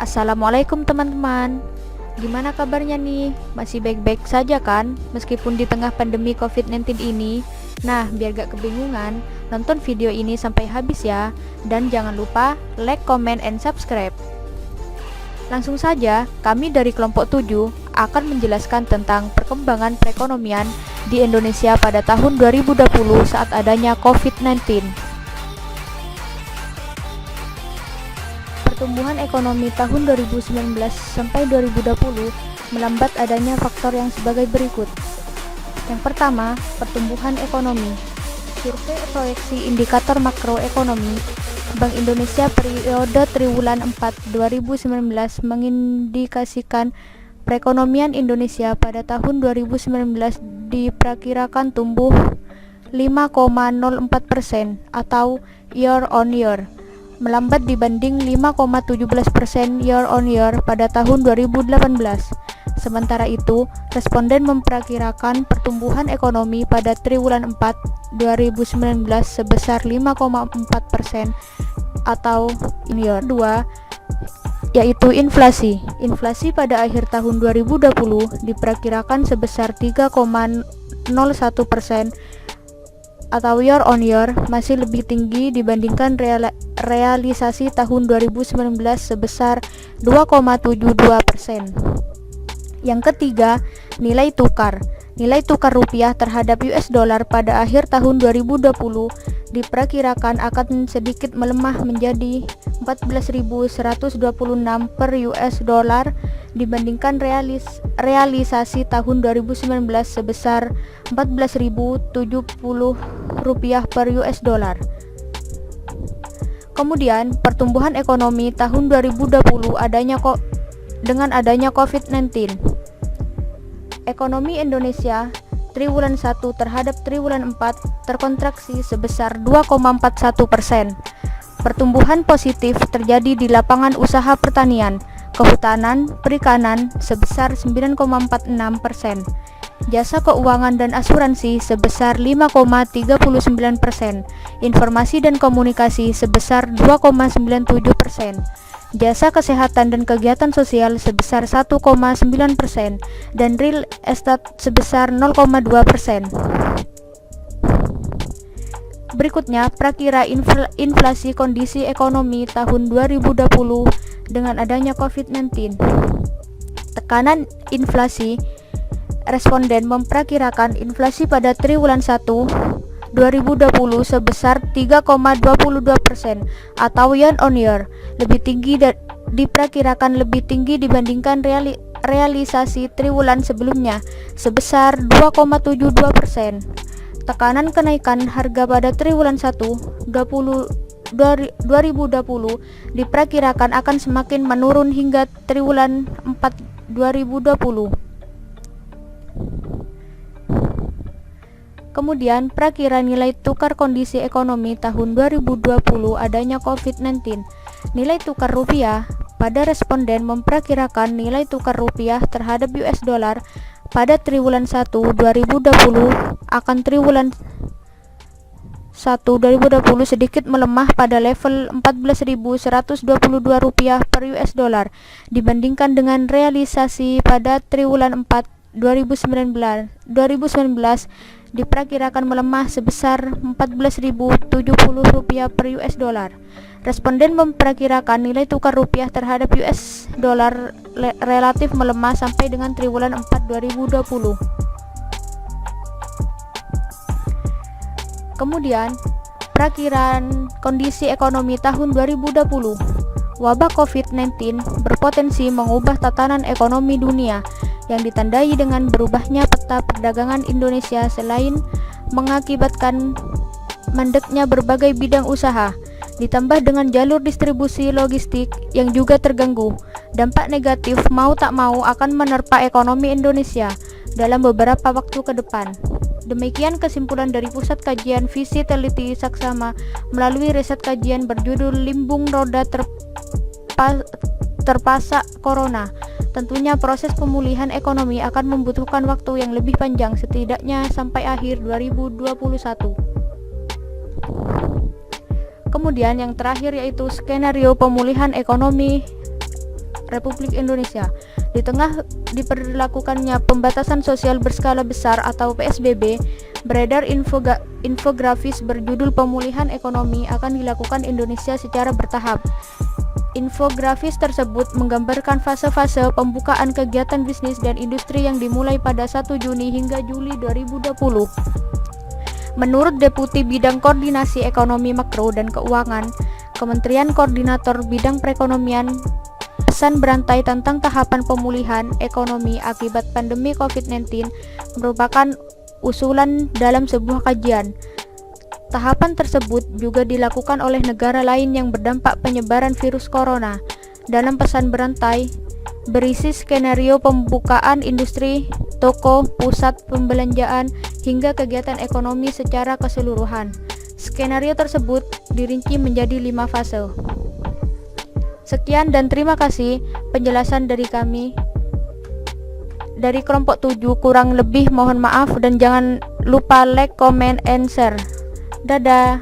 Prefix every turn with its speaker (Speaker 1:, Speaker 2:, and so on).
Speaker 1: Assalamualaikum teman-teman. Gimana kabarnya nih? Masih baik-baik saja kan? Meskipun di tengah pandemi COVID-19 ini. Nah, biar gak kebingungan, nonton video ini sampai habis ya. Dan jangan lupa like, comment, and subscribe. Langsung saja, kami dari kelompok 7 akan menjelaskan tentang perkembangan perekonomian di Indonesia pada tahun 2020 saat adanya COVID-19. Pertumbuhan ekonomi tahun 2019 sampai 2020 melambat adanya faktor yang sebagai berikut. Yang pertama, pertumbuhan ekonomi. Survei proyeksi indikator makroekonomi Bank Indonesia periode triwulan 4 2019 mengindikasikan perekonomian Indonesia pada tahun 2019 diperkirakan tumbuh 5,04% atau year on year, melambat dibanding 5,17% year on year pada tahun 2018. Sementara itu, responden memperkirakan pertumbuhan ekonomi pada triwulan 4 2019 sebesar 5,4% atau year. Kedua, yaitu inflasi. Inflasi pada akhir tahun 2020 diperkirakan sebesar 3,01% atau year on year, masih lebih tinggi dibandingkan realisasi tahun 2019 sebesar 2,72%. Yang ketiga, nilai tukar. Nilai tukar rupiah terhadap US dollar pada akhir tahun 2020 diperkirakan akan sedikit melemah menjadi 14.126 per US dollar dibandingkan realisasi tahun 2019 sebesar 14.070 rupiah per US dollar. Kemudian, pertumbuhan ekonomi tahun 2020 dengan adanya COVID-19. Ekonomi Indonesia triwulan 1 terhadap triwulan 4 terkontraksi sebesar 2,41%. Pertumbuhan positif terjadi di lapangan usaha pertanian, kehutanan, perikanan sebesar 9,46%. Jasa keuangan dan asuransi sebesar 5,39%. Informasi dan komunikasi sebesar 2,97%. Jasa kesehatan dan kegiatan sosial sebesar 1,9% dan real estate sebesar 0,2%. Berikutnya, prakira inflasi kondisi ekonomi tahun 2020 dengan adanya COVID-19. Tekanan inflasi. Responden memperkirakan inflasi pada triwulan 1 2020 sebesar 3,22% atau year on year, lebih tinggi diperkirakan lebih tinggi dibandingkan realisasi triwulan sebelumnya sebesar 2,72%. Tekanan kenaikan harga pada triwulan 1 2020 diperkirakan akan semakin menurun hingga triwulan 4 2020. Kemudian, prakira nilai tukar kondisi ekonomi tahun 2020 adanya COVID-19. Nilai tukar rupiah. Pada responden memperkirakan nilai tukar rupiah terhadap US dollar pada triwulan 1 2020 akan triwulan 1 2020 sedikit melemah pada level 14.122 rupiah per US dollar dibandingkan dengan realisasi pada triwulan 4 2019 diperkirakan melemah sebesar 14.070 rupiah per US dollar. Responden memperkirakan nilai tukar rupiah terhadap US dollar relatif melemah sampai dengan triwulan 4 2020. Kemudian, perakiraan kondisi ekonomi tahun 2020. Wabah COVID-19 berpotensi mengubah tatanan ekonomi dunia yang ditandai dengan berubahnya peta perdagangan Indonesia selain mengakibatkan mandeknya berbagai bidang usaha, ditambah dengan jalur distribusi logistik yang juga terganggu. Dampak negatif mau tak mau akan menerpa ekonomi Indonesia dalam beberapa waktu ke depan. Demikian kesimpulan dari Pusat Kajian Visi Teliti Saksama melalui riset kajian berjudul Limbung Roda Terpasak Corona. Tentunya proses pemulihan ekonomi akan membutuhkan waktu yang lebih panjang, setidaknya sampai akhir 2021. Kemudian yang terakhir yaitu skenario pemulihan ekonomi Republik Indonesia. Di tengah diperlakukannya pembatasan sosial berskala besar atau PSBB, beredar infografis berjudul Pemulihan Ekonomi akan dilakukan Indonesia secara bertahap. Infografis tersebut menggambarkan fase-fase pembukaan kegiatan bisnis dan industri yang dimulai pada 1 Juni hingga Juli 2020. Menurut Deputi Bidang Koordinasi Ekonomi Makro dan Keuangan, Kementerian Koordinator Bidang Perekonomian, pesan berantai tentang tahapan pemulihan ekonomi akibat pandemi COVID-19 merupakan usulan dalam sebuah kajian. Tahapan tersebut juga dilakukan oleh negara lain yang berdampak penyebaran virus corona. Dalam pesan berantai, berisi skenario pembukaan industri, toko, pusat pembelanjaan, hingga kegiatan ekonomi secara keseluruhan. Skenario tersebut dirinci menjadi 5 fase. Sekian dan terima kasih penjelasan dari kami. Dari kelompok 7, kurang lebih mohon maaf dan jangan lupa like, comment, and share. Dadah.